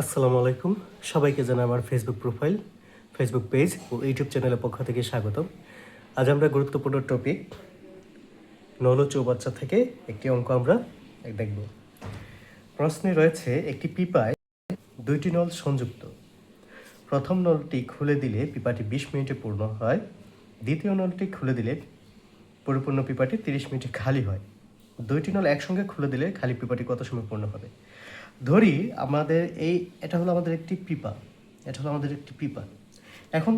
আসসালামু আলাইকুম। সবাইকে জানাই আমার ফেসবুক প্রোফাইল, ফেসবুক পেজ ও ইউটিউব চ্যানেলের পক্ষ থেকে স্বাগতম। আজ আমরা গুরুত্বপূর্ণ টপিক নল ও চৌবাচ্চা থেকে একটি অঙ্ক আমরা দেখব। প্রশ্নে রয়েছে একটি পিপায় দুইটি নল সংযুক্ত। প্রথম নলটি খুলে দিলে পিপাটি 20 মিনিটে পূর্ণ হয়, দ্বিতীয় নলটি খুলে দিলে পরিপূর্ণ পিপাটি 30 মিনিটে খালি হয়। দুইটি নল একসঙ্গে খুলে দিলে খালি পিপাটি কত সময় পূর্ণ হবে? ধরি এটা হলো আমাদের একটি পিপা। এখন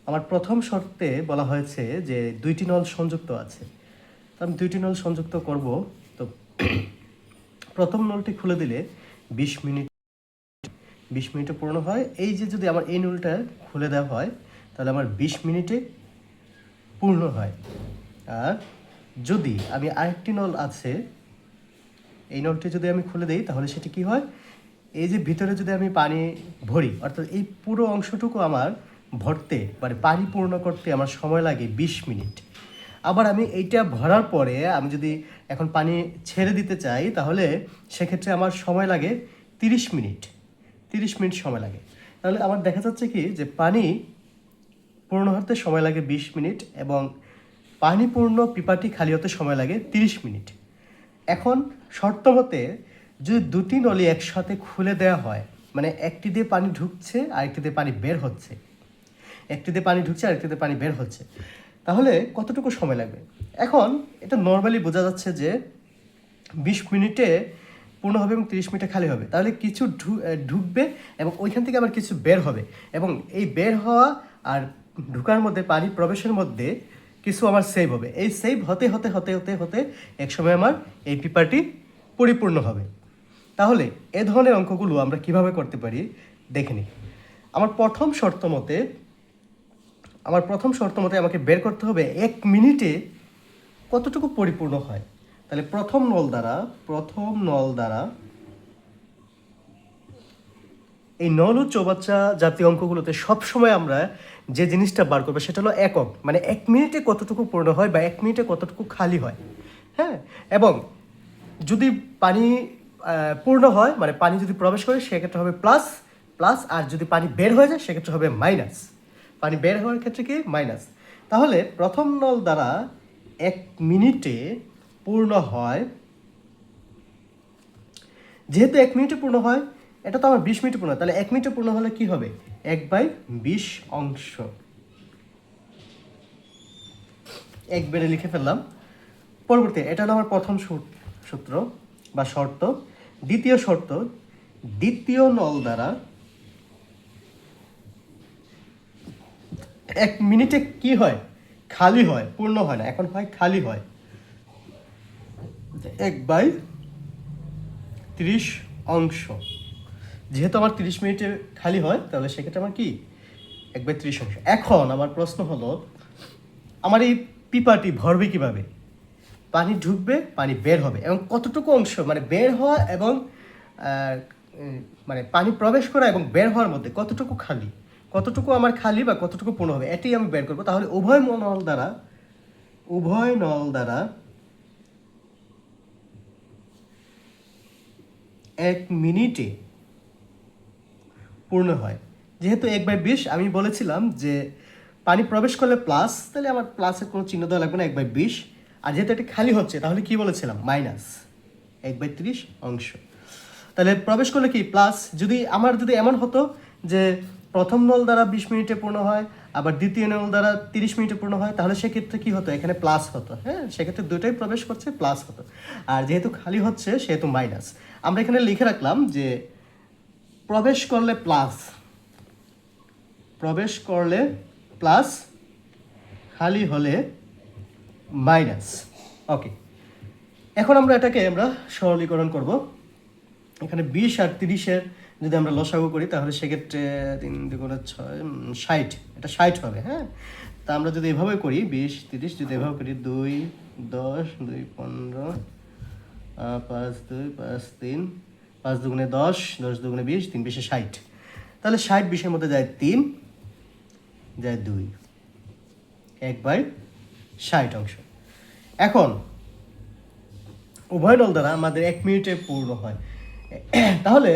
আমার প্রথম শর্তে বলা হয়েছে যে দুইটি নল সংযুক্ত আছে, তো আমি দুইটি নল সংযুক্ত করব। তো প্রথম নলটি খুলে দিলে 20 মিনিটে পূর্ণ হয়। এই যে যদি আমার এই নলটা খুলে দেওয়া হয় তাহলে আমার 20 মিনিটে পূর্ণ হয়। আর যদি আমি আরেকটি নল আছে, এই নলটি যদি আমি খুলে দিই তাহলে সেটি কি হয়, এই যে ভিতরে যদি আমি পানি ভরি, অর্থাৎ এই পুরো অংশটুকু আমার ভরতে মানে পানি পূর্ণ করতে আমার সময় লাগে 20 মিনিট। আবার আমি এইটা ভরার পরে আমি যদি এখন পানি ছেড়ে দিতে চাই তাহলে সেক্ষেত্রে আমার সময় লাগে 30 মিনিট। 30 মিনিট সময় লাগে। তাহলে আমার দেখা যাচ্ছে কি যে পানি পূর্ণ হতে সময় লাগে 20 মিনিট এবং পানি পূর্ণ পিপাটি খালি হতে সময় লাগে 30 মিনিট। এখন শর্ত মতে যদি দুটি নলি একসাথে খুলে দেওয়া হয়, মানে একটি দিয়ে পানি ঢুকছে আরেকটি দিয়ে পানি বের হচ্ছে, তাহলে কতটুকু সময় লাগবে? এখন এটা নর্মালি বোঝা যাচ্ছে যে 20 মিনিটে পূর্ণ হবে এবং 30 মিনিটে খালি হবে। তাহলে কিছু ঢুকবে এবং ওইখান থেকে আবার কিছু বের হবে, এবং এই বের হওয়া আর ঢুকার মধ্যে পানি প্রবেশের মধ্যে কিছু আমার সেভ হবে। এই সেভ হতে হতে হতে হতে হতে একসময় আমার এই পিপাটি পরিপূর্ণ হবে। তাহলে এ ধরনের অঙ্কগুলো আমরা কিভাবে করতে পারি দেখে নিই। আমার প্রথম শর্ত মতে আমাকে বের করতে হবে 1 মিনিটে কতটুকু পরিপূর্ণ হয়। তাহলে প্রথম নল দ্বারা এই নল ও চৌবাচ্চা জাতীয় অঙ্কগুলোতে সবসময় আমরা যে জিনিসটা বার করবো সেটা হলো একক, মানে 1 মিনিটে কতটুকু পূর্ণ হয় বা 1 মিনিটে কতটুকু খালি হয়। হ্যাঁ, এবং যদি পানি পূর্ণ হয় মানে পানি যদি প্রবেশ করে সেক্ষেত্রে হবে প্লাস, আর যদি পানি বের হয়ে যায় সেক্ষেত্রে হবে মাইনাস। পানি বের হওয়ার ক্ষেত্রে কি মাইনাস। তাহলে প্রথম নল দ্বারা 1 মিনিটে পূর্ণ হয়, যেহেতু 1 মিনিটে পূর্ণ হয়, এটা তো আমার 20 মিনিটে পূর্ণ হয়, তাহলে 1 মিনিটে পূর্ণ হলে কি হবে? 1/20 অংশ। 1 বেড়ে লিখে ফেললাম। পরবর্তী এটা হলো আমার প্রথম সূত্র বা শর্ত। দ্বিতীয় শর্ত, দ্বিতীয় নল দ্বারা 1 মিনিটে কি হয়? খালি হয়, পূর্ণ হয় না, এখন হয় খালি হয়। 1/30 অংশ। যেহেতু আমার 30 মিনিটে খালি হয় তাহলে সেক্ষেত্রে আমার কি 1/30 অংশ। এখন আমার প্রশ্ন হলো, আমার এই পিপাটি ভরবে কিভাবে? পানি ঢুকবে, পানি বের হবে, এবং কতটুকু অংশ মানে বের হওয়া এবং মানে পানি প্রবেশ করা এবং বের হওয়ার মধ্যে কতটুকু আমার খালি বা কতটুকু পূর্ণ হবে, এটাই আমি বের করবো। তাহলে উভয় নল দ্বারা 1 মিনিটে পূর্ণ হয়। যেহেতু 1/20 আমি বলেছিলাম যে পানি প্রবেশ করলে প্লাস, তাহলে আমার প্লাসের কোনো চিহ্ন দেওয়া লাগবে না, 1/20। আর যেহেতু এটা খালি হচ্ছে তাহলে কি বলেছিলাম? মাইনাস 1/30 অংশ। তাহলে প্রবেশ করলে কি প্লাস। যদি এমন হতো যে প্রথম নল দ্বারা 20 মিনিটে পূর্ণ হয় আবার দ্বিতীয় নল দ্বারা 30 মিনিটে পূর্ণ হয়, তাহলে সেক্ষেত্রে কি হতো? এখানে প্লাস হতো। হ্যাঁ, সেক্ষেত্রে দুটোই প্রবেশ করছে, প্লাস হতো। আর যেহেতু খালি হচ্ছে সেহেতু মাইনাস। আমরা এখানে লিখে রাখলাম যে প্রবেশ করলে প্লাস, খালি হলে মাইনাস। ওকে, এখন এটাকে সরলীকরণ করব। এখানে 20 আর 30-এর যদি আমরা লসাগু করি তাহলে সেক্ষেত্রে 3 দুগুণে 6, 60, এটা 60 হবে। হ্যাঁ, তা আমরা যদি এভাবে করি 20 30 যদি এভাবে করি 2 10 2 15 5 2 5 3 5 দুগুণে 10 10 দুগুণে 20 3 20 60। তাহলে 60 20-এর মধ্যে যায় 3 যায় 2, 1/60 অংশ। এখন উভয় নল দ্বারা আমাদের 1 মিনিটে পূর্ণ হয়। তাহলে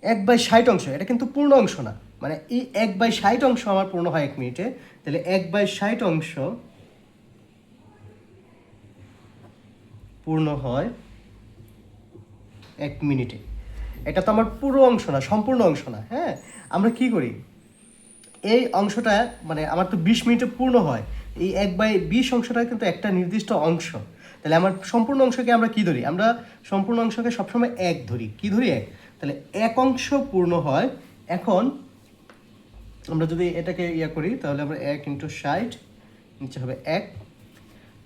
1/60 এটা কিন্তু পূর্ণ অংশ না, মানে এই 1/60 আমার পূর্ণ হয় 1 মিনিটে, তাহলে 1/60 পূর্ণ হয় 1 মিনিটে। এটা তো আমার পুরো অংশ না, সম্পূর্ণ অংশ না। হ্যাঁ, আমরা কি করি, এই অংশটা মানে আমার তো 20 মিনিটে পূর্ণ হয়, এই 1/20 অংশটা কিন্তু একটা নির্দিষ্ট অংশ। তাহলে আমার সম্পূর্ণ অংশকে আমরা কি ধরি, আমরা সম্পূর্ণ অংশকে সবসময় 1 ধরি। কি ধরি? 1। তাহলে 1 অংশ পূর্ণ হয়। এখন আমরা যদি এটাকে করি, তাহলে আমরা 1 × 60, নিচে হবে 1,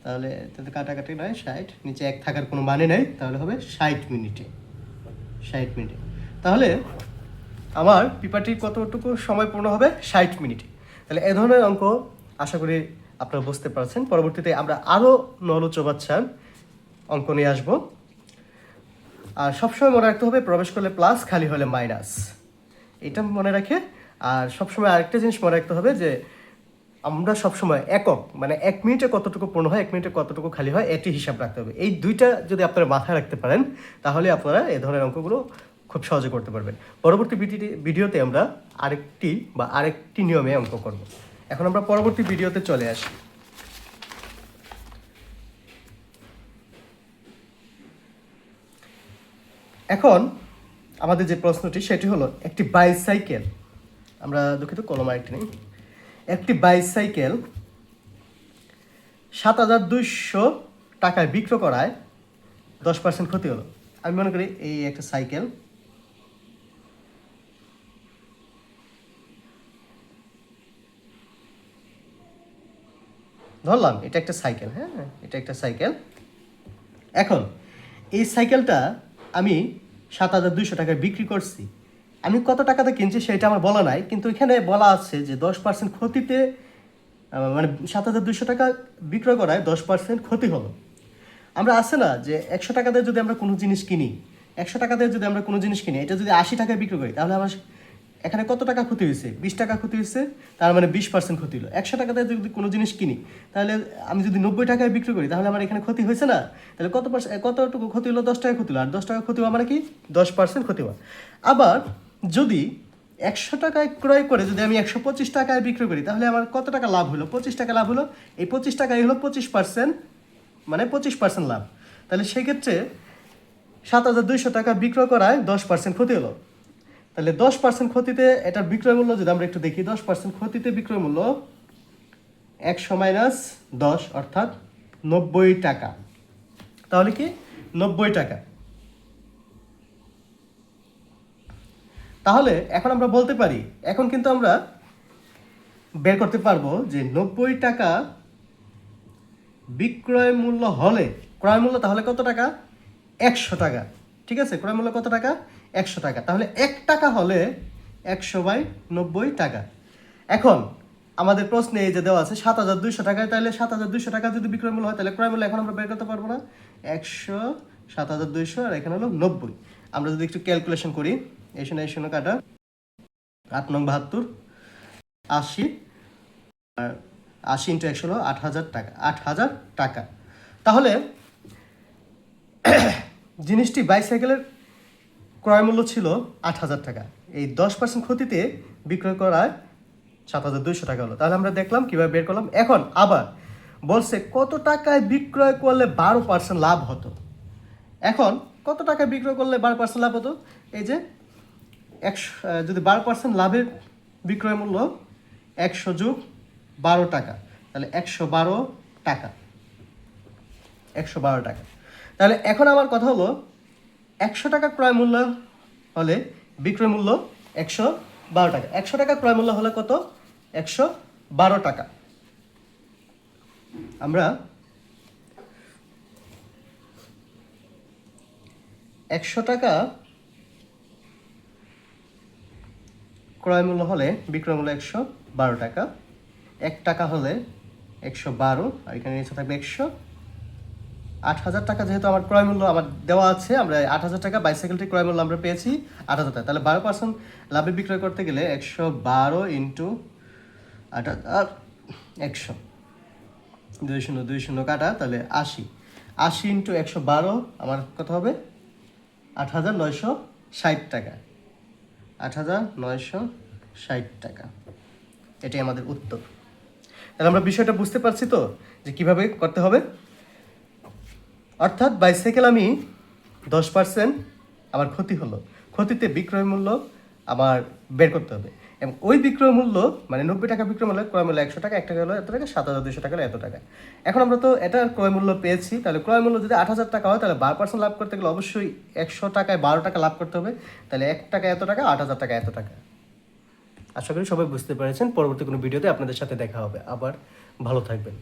তাহলে তাতে কাটাকাটি নয়, 60, নিচে 1 থাকার কোনো মানে নেই, তাহলে হবে 60 মিনিটে। 60 মিনিটে। তাহলে আমার পিপাটির কতটুকু সময় পূর্ণ হবে? 60 মিনিটে। তাহলে এ ধরনের অঙ্ক আশা করি আপনারা বুঝতে পারছেন। পরবর্তীতে আমরা আরও নলচবাচ্ছার অঙ্ক নিয়ে আসবো। আর সবসময় মনে রাখতে হবে, প্রবেশ করলে প্লাস, খালি হলে মাইনাস, এটা মনে রাখে। আর সবসময় আরেকটা জিনিস মনে রাখতে হবে যে আমরা সবসময় একক, মানে 1 মিনিটে কতটুকু পূর্ণ হয়, 1 মিনিটে কতটুকু খালি হয়, এটি হিসাব রাখতে হবে। এই দুইটা যদি আপনারা মাথায় রাখতে পারেন, তাহলে আপনারা এই ধরনের অঙ্কগুলো খুব সহজে করতে পারবেন। পরবর্তী ভিডিওতে আমরা আরেকটি নিয়মে অঙ্ক করব। এখন আমরা পরবর্তী ভিডিওতে চলে আসি। এখন আমাদের যে প্রশ্নটি সেটি হলো, একটি বাইসাইকেল, আমরা দুঃখিত কলম আরেকটি নেই, একটি বাইসাইকেল 7,200 টাকায় বিক্রয় করায় 10% ক্ষতি হলো। আমি মনে করি এই একটা সাইকেল, ধরলাম এটা একটা সাইকেল। হ্যাঁ, এটা একটা সাইকেল। এখন এই সাইকেলটা আমি 7,200 টাকায় বিক্রি করছি। আমি কত টাকাতে কিনছি সেটা আমার বলা নাই, কিন্তু এখানে বলা আছে যে 10% ক্ষতিতে, মানে 7,200 টাকা বিক্রয় করায় 10% ক্ষতি হলো। আমরা আছে না যে 100 টাকাতে যদি আমরা কোনো জিনিস কিনি, 100 টাকাতে যদি আমরা কোনো জিনিস কিনি, এটা যদি 80 টাকায় বিক্রি করি, তাহলে আমার এখানে কত টাকা ক্ষতি হয়েছে? 20 টাকা ক্ষতি হয়েছে, তার মানে 20% ক্ষতি হলো। 100 টাকাতে যদি কোনো জিনিস কিনি, তাহলে আমি যদি 90 টাকায় বিক্রি করি, তাহলে আমার এখানে ক্ষতি হয়েছে না? তাহলে কতটুকু ক্ষতি হলো? 10 টাকা ক্ষতি হলো। আর 10 টাকা ক্ষতি হওয়া মানে কি? 10% ক্ষতি হওয়া। আবার যদি 100 টাকায় ক্রয় করে যদি আমি 125 টাকায় বিক্রি করি, তাহলে আমার কত টাকা লাভ হলো? 25 টাকা লাভ হলো। এই 25 টাকাই হলো 25%, মানে 25% লাভ। তাহলে সেক্ষেত্রে 7,200 টাকা বিক্রয় করায় 10% ক্ষতি হলো। তাহলে 10% ক্ষতিতে এটার বিক্রয় মূল্য যদি আমরা একটু দেখি, 10% ক্ষতিতে বিক্রয় মূল্য 100 - 10 অর্থাৎ 90 টাকা। তাহলে কি 90 টাকা। তাহলে এখন আমরা বলতে পারি, এখন কিন্তু আমরা বের করতে পারবো যে 90 টাকা বিক্রয় মূল্য হলে ক্রয় মূল্য তাহলে কত টাকা? 100 টাকা। ঠিক আছে, ক্রয় মূল্য কত টাকা? 100 টাকা। তাহলে 1 টাকা হলে 100/90 টাকা। এখন আমাদের প্রশ্নে এই যে দেওয়া আছে 7,200 টাকায়, তাহলে 7,200 টাকা যদি বিক্রয় মূল্য হয়, তাহলে ক্রয় মূল্য এখন আমরা বের করতে পারবো না। 100, 7,200, আর এখানে হলো 90। আমরা যদি একটু ক্যালকুলেশন করি, এই শূন্য কাটা, 8 নং 72, 80, আর 80 × 100 হলো 8,000 টাকা। 8,000 টাকা। তাহলে জিনিসটি বাইসাইকেলের ক্রয় মূল্য ছিল 8,000 টাকা। এই 10% ক্ষতিতে বিক্রয় করায় 7,200 টাকা হলো। তাহলে আমরা দেখলাম কীভাবে বের করলাম। এখন আবার বলছে কত টাকায় বিক্রয় করলে 12% লাভ হতো। এখন কত টাকায় বিক্রয় করলে 12% লাভ হতো? এই যে 100, যদি 12% লাভের বিক্রয় মূল্য 100 + 12 টাকা, তাহলে 112 টাকা। 112 টাকা। তাহলে এখন আমার কথা হলো 100 টাকা ক্রয় মূল্য হলে বিক্রয় মূল্য 112 টাকা। 100 টাকা ক্রয় মূল্য হলে কত? 112 টাকা। আমরা 100 টাকা ক্রয় মূল্য হলে বিক্রয় মূল্য 112 টাকা। 1 টাকা হলে 112, আর এখানে নিচে থাকবে 100। 8,000 টাকা যেহেতু আমার ক্রয় মূল্য আমার দেওয়া আছে, আমরা 8,000 টাকা বাইসাইকেলটির ক্রয় মূল্য আমরা পেয়েছি 8,000 টাকা। তাহলে 12% লাভে বিক্রয় করতে গেলে 112 × 8,000, 100, 2 কাটা, তাহলে 80। 80 × 112 আমার কত হবে? 8,960 টাকা। 8,960 টাকা। এটাই আমাদের উত্তর। তাহলে আমরা বিষয়টা বুঝতে পারছি তো যে কিভাবে করতে হবে। অর্থাৎ বাইসাইকেল আমি 10% আমার ক্ষতি হলো, ক্ষতিতে বিক্রয় মূল্য আমার বের করতে হবে এবং ওই বিক্রয় মূল্য মানে 90 টাকা বিক্রয় মূল্য, ক্রয় মূল্য 100 টাকা, 1 টাকা হলো এত টাকা, 7,200 টাকা হলো এত টাকা। এখন আমরা তো এটার ক্রয় মূল্য পেয়েছি, তাহলে ক্রয় মূল্য যদি 8,000 টাকা হয় তাহলে 12% লাভ করতে গেলে অবশ্যই 100 টাকায় 12 টাকা লাভ করতে হবে। তাহলে 1 টাকা এত টাকা, 8,000 টাকা এত টাকা। আশা করি সবাই বুঝতে পেরেছেন। পরবর্তী কোনো ভিডিওতে আপনাদের সাথে দেখা হবে। আবার ভালো থাকবেন।